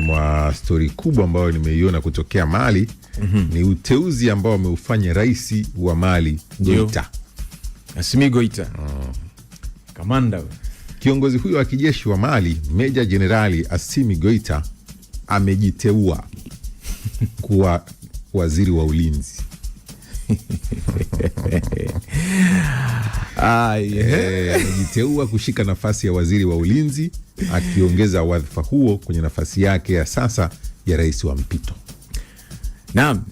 mwa story kubwa ambayo nimeiona kutokea Mali ni uteuzi ambao ameufanya rais wa Mali Goita. Assimi Goita. Kamanda. Kiongozi huyo wa kijeshi wa Mali, Meja Jenerali Assimi Goita, amejiteua kuwa waziri wa ulinzi. Amejiteua kushika nafasi ya waziri wa ulinzi, akiongeza wadhifa huo kwenye nafasi yake ya sasa ya rais wa mpito. Naam,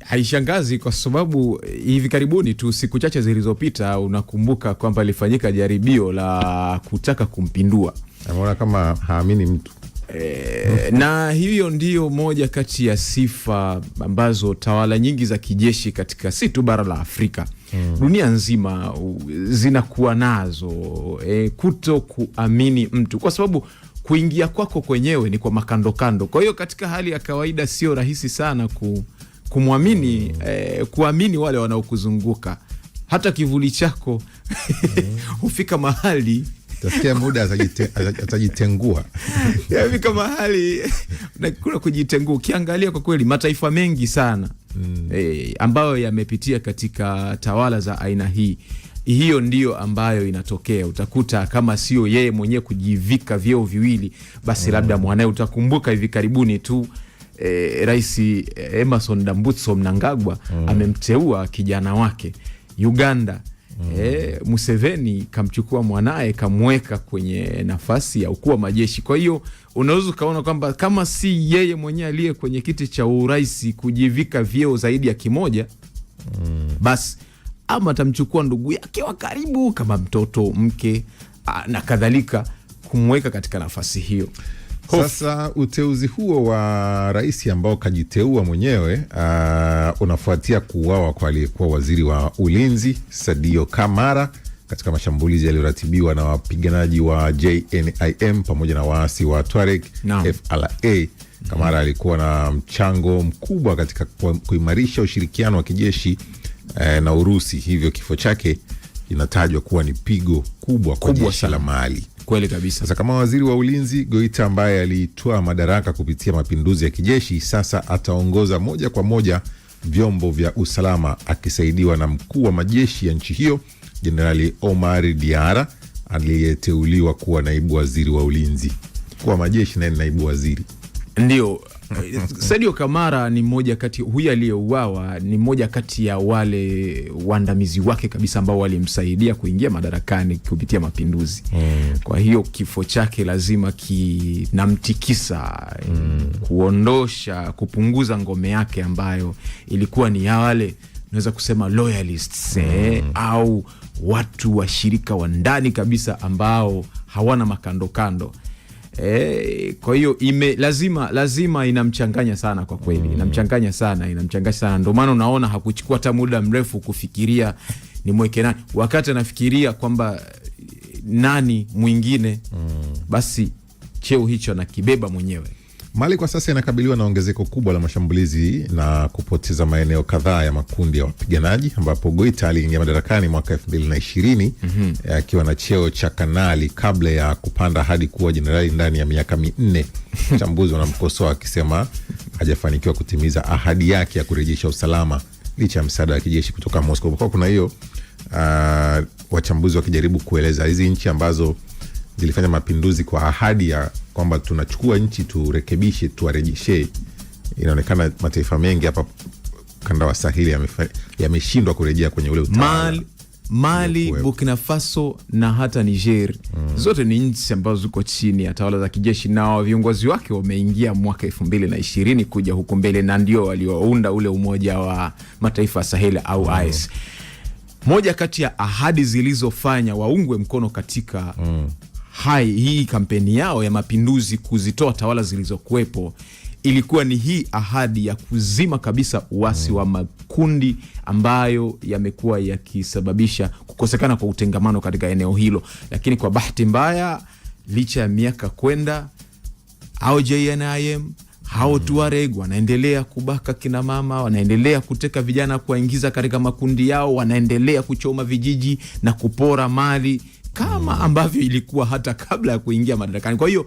haishangazi kwa sababu hivi karibuni tu, siku chache zilizopita, unakumbuka kwamba ilifanyika jaribio la kutaka kumpindua. Anaona kama haamini mtu. Na hiyo ndiyo moja kati ya sifa ambazo tawala nyingi za kijeshi katika si tu bara la Afrika, dunia nzima zinakuwa nazo, kuto kuamini mtu, kwa sababu kuingia kwako kwenyewe ni kwa makando kando. Kwa hiyo katika hali ya kawaida sio rahisi sana kumwamini, kuamini wale wanaokuzunguka. Hata kivuli chako hufika mahali tafikia muda atajitengua. Hufika mahali kuna kujitengua. Ukiangalia kwa kweli mataifa mengi sana ambayo yamepitia katika tawala za aina hii, hiyo ndiyo ambayo inatokea. Utakuta kama sio yeye mwenyewe kujivika vyeo viwili, basi labda mwanae. Utakumbuka hivi karibuni tu Rais Emmerson Dambudzo Mnangagwa amemteua kijana wake Uganda. Museveni kamchukua mwanae, kamweka kwenye nafasi ya ukuu wa majeshi. Kwa hiyo unaweza kaona kwamba kama si yeye mwenyewe aliye kwenye kiti cha urais kujivika vyeo zaidi ya kimoja, basi ama atamchukua ndugu yake wa karibu kama mtoto, mke na kadhalika, kumweka katika nafasi hiyo. Sasa uteuzi huo wa rais ambao kajiteua mwenyewe unafuatia kuuawa kwa aliyekuwa waziri wa ulinzi Sadio Kamara katika mashambulizi yaliyoratibiwa na wapiganaji wa JNIM pamoja na waasi wa Tuareg FLA. Kamara alikuwa na mchango mkubwa katika kuimarisha ushirikiano wa kijeshi na Urusi, hivyo kifo chake inatajwa kuwa ni pigo kubwa kwa jeshi la Mali. Kweli kabisa. Sasa kama waziri wa ulinzi, Goita ambaye alitoa madaraka kupitia mapinduzi ya kijeshi, sasa ataongoza moja kwa moja vyombo vya usalama, akisaidiwa na mkuu wa majeshi ya nchi hiyo Jenerali Omar Diara, aliyeteuliwa kuwa naibu waziri wa ulinzi. Kwa majeshi na naibu waziri. Ndio. Sadio Kamara ni mmoja kati, huyu aliyeuawa ni mmoja kati ya wale waandamizi wake kabisa ambao walimsaidia kuingia madarakani kupitia mapinduzi. Kwa hiyo kifo chake lazima kinamtikisa, kuondosha, kupunguza ngome yake ambayo ilikuwa ni ya wale naweza kusema loyalists, au watu washirika wa ndani kabisa ambao hawana makando kando. Kwa hiyo lazima inamchanganya sana kwa kweli. Inamchanganya sana. Ndio maana unaona hakuchukua hata muda mrefu kufikiria ni mweke nani. Wakati anafikiria kwamba nani mwingine, basi cheo hicho anakibeba mwenyewe. Mali kwa sasa inakabiliwa na ongezeko kubwa la mashambulizi na kupoteza maeneo kadhaa ya makundi ya wapiganaji, ambapo Goita aliingia madarakani mwaka 2020 akiwa na cheo cha kanali kabla ya kupanda hadi kuwa jenerali ndani ya miaka 4. Wachambuzi wanamkosoa akisema hajafanikiwa kutimiza ahadi yake ya kurejesha usalama licha ya msaada wa kijeshi kutoka Moscow. Kwa kuna hiyo wachambuzi wakijaribu kueleza hizi nchi ambazo zilifanya mapinduzi kwa ahadi ya kwamba tunachukua nchi turekebishe, tuwarejeshe. Inaonekana mataifa mengi hapa kanda wa Saheli yameshindwa kurejea kwenye ule utawala. Mali, Burkina Faso na hata Niger, zote ni nchi ambazo ziko chini ya tawala za kijeshi, na viongozi wake wameingia mwaka 2020 kuja huko mbele, na ndio waliounda ule umoja wa mataifa ya Saheli au AES. Moja kati ya ahadi zilizofanya waungwe mkono katika hii kampeni yao ya mapinduzi kuzitoa tawala zilizokuwepo ilikuwa ni hii ahadi ya kuzima kabisa uasi wa makundi ambayo yamekuwa yakisababisha kukosekana kwa utengamano katika eneo hilo. Lakini kwa bahati mbaya, licha ya miaka kwenda, au JNIM hao Tuareg wanaendelea kubaka kina mama, wanaendelea kuteka vijana kuwaingiza katika makundi yao, wanaendelea kuchoma vijiji na kupora mali kama ambavyo ilikuwa hata kabla ya kuingia madarakani. Kwa hiyo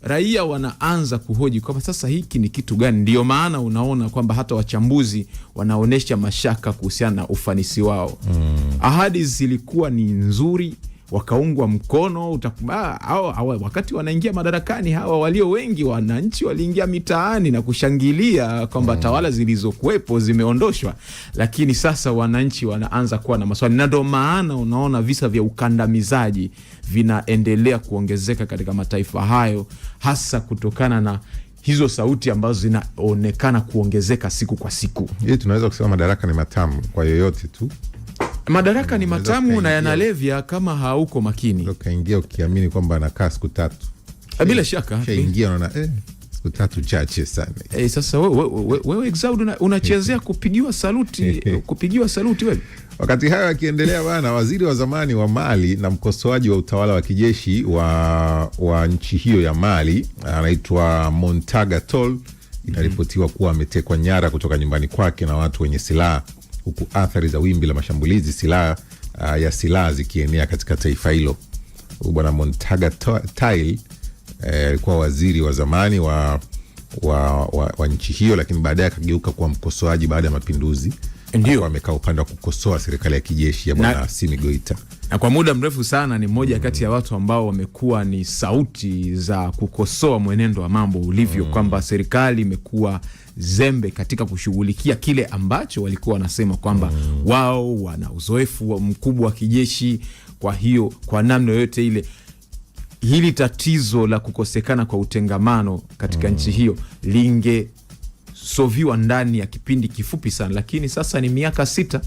raia wanaanza kuhoji kwamba sasa hiki ni kitu gani. Ndio maana unaona kwamba hata wachambuzi wanaonesha mashaka kuhusiana na ufanisi wao. Ahadi zilikuwa ni nzuri, wakaungwa mkono. Wakati wanaingia madarakani, hawa walio wengi wananchi waliingia mitaani na kushangilia kwamba tawala zilizokuwepo zimeondoshwa, lakini sasa wananchi wanaanza kuwa na maswali, na ndio maana unaona visa vya ukandamizaji vinaendelea kuongezeka katika mataifa hayo, hasa kutokana na hizo sauti ambazo zinaonekana kuongezeka siku kwa siku. Hii tunaweza kusema madaraka ni matamu kwa yoyote tu. Madaraka ni matamu na yanalevya kama hauko makini. Ukaingia ukiamini kwamba anakaa siku 3. Bila shaka. Ukaingia unaona siku 3 chache sana. Sasa wewe Exaud unachezea kupigiwa saluti, kupigiwa saluti wewe. Wakati hayo akiendelea bwana, waziri wa zamani wa Mali na mkosoaji wa utawala wa kijeshi wa nchi hiyo ya Mali anaitwa Montaga Tall, inaripotiwa kuwa ametekwa nyara kutoka nyumbani kwake na watu wenye silaha, huku athari za wimbi la mashambulizi silaha zikienea katika taifa hilo. Bwana Montaga Tall alikuwa waziri wa zamani wa nchi hiyo, lakini baadaye akageuka kuwa mkosoaji baada ya mapinduzi. Ndio amekaa upande wa kukosoa serikali ya kijeshi ya bwana Assimi Goita, na kwa muda mrefu sana ni mmoja kati ya watu ambao wamekuwa ni sauti za kukosoa mwenendo wa mambo ulivyo, kwamba serikali imekuwa zembe katika kushughulikia kile ambacho walikuwa wanasema kwamba wao wana uzoefu mkubwa wa kijeshi. Kwa hiyo kwa namna yoyote ile, hili tatizo la kukosekana kwa utengamano katika nchi hiyo lingesoviwa ndani ya kipindi kifupi sana, lakini sasa ni miaka 6.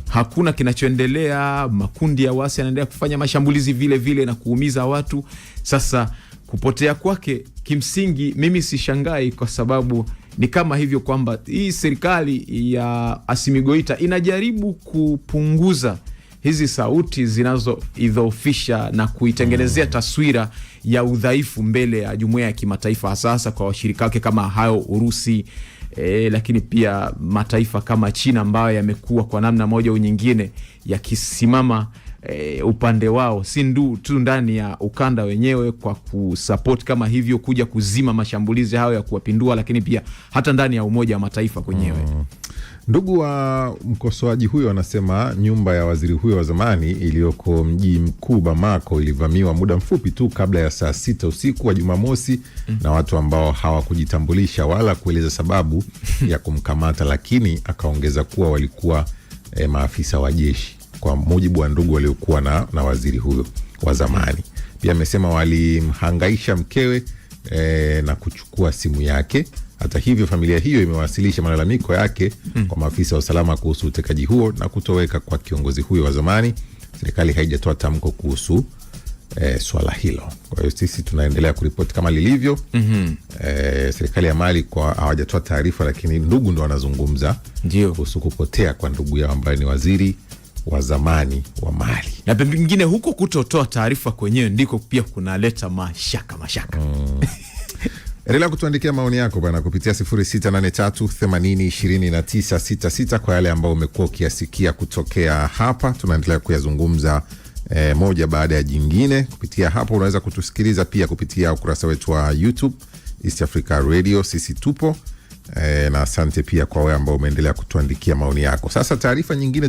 Hakuna kinachoendelea. Makundi ya wasi yanaendelea kufanya mashambulizi vile vile na kuumiza watu. Sasa kupotea kwake, kimsingi mimi sishangai, kwa sababu ni kama hivyo kwamba hii serikali ya Assimi Goita inajaribu kupunguza hizi sauti zinazoidhoofisha na kuitengenezea taswira ya udhaifu mbele ya jumuiya ya kimataifa, hasa kwa washirika wake kama hayo Urusi, lakini pia mataifa kama China ambayo yamekuwa kwa namna moja au nyingine yakisimama upande wao, si tu ndani ya ukanda wenyewe kwa kusupport kama hivyo kuja kuzima mashambulizi hayo ya kuwapindua, lakini pia hata ndani ya Umoja wa Mataifa kwenyewe. Ndugu wa mkosoaji huyo anasema nyumba ya waziri huyo wa zamani iliyoko mji mkuu Bamako ilivamiwa muda mfupi tu kabla ya saa 6 usiku wa Jumamosi na watu ambao hawakujitambulisha wala kueleza sababu ya kumkamata, lakini akaongeza kuwa walikuwa maafisa wa jeshi, kwa mujibu wa ndugu waliokuwa na waziri huyo wa zamani. Pia amesema walimhangaisha mkewe na kuchukua simu yake. Hata hivyo, familia hiyo imewasilisha malalamiko yake kwa maafisa wa usalama kuhusu utekaji huo na kutoweka kwa kiongozi huyo wa zamani. Serikali haijatoa tamko kuhusu swala hilo. Kwa hiyo sisi tunaendelea kuripoti kama lilivyo. Serikali ya Mali hawajatoa taarifa, lakini ndugu ndo wanazungumza kuhusu kupotea kwa ndugu yao ambaye ni waziri wa zamani wa Mali. Na pengine huko kutotoa taarifa kwenyewe ndiko pia kunaleta mashaka. Endelea kutuandikia maoni yako bana kupitia 0683802966 kwa yale ambao umekuwa ukiyasikia kutokea hapa. Tunaendelea kuyazungumza moja baada ya jingine kupitia hapo. Unaweza kutusikiliza pia kupitia ukurasa wetu wa YouTube East Africa Radio, sisi tupo. Na asante pia kwa wewe ambao umeendelea kutuandikia maoni yako. Sasa taarifa nyingine